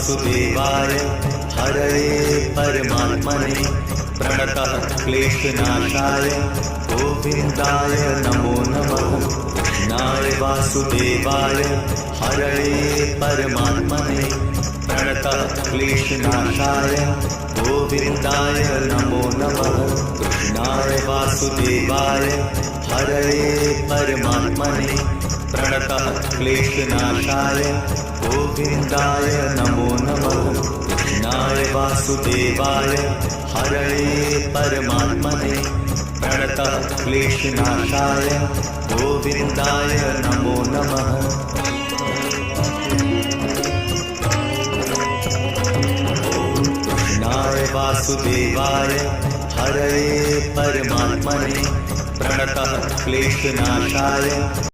वासुदेवाय हरये परमात्मने प्रणतः क्लेशनाशाय गोविन्दाय नमो नमः। कृष्णाय वासुदेवाय हरये परमात्मने प्रणतः क्लेशनाशाय गोविन्दाय नमो नमः। कृष्णाय वासुदेवाय हरये परमात्मने प्रणतः क्लेशनाशाय गोविन्दाय नमो नमः। कृष्णाय वासुदेवाय हरये परमात्मने प्रणतः क्लेशनाशाय गोविन्दाय नमो नमः। कृष्णाय वासुदेवाय हरये परमात्मने प्रणतः क्लेशनाशाय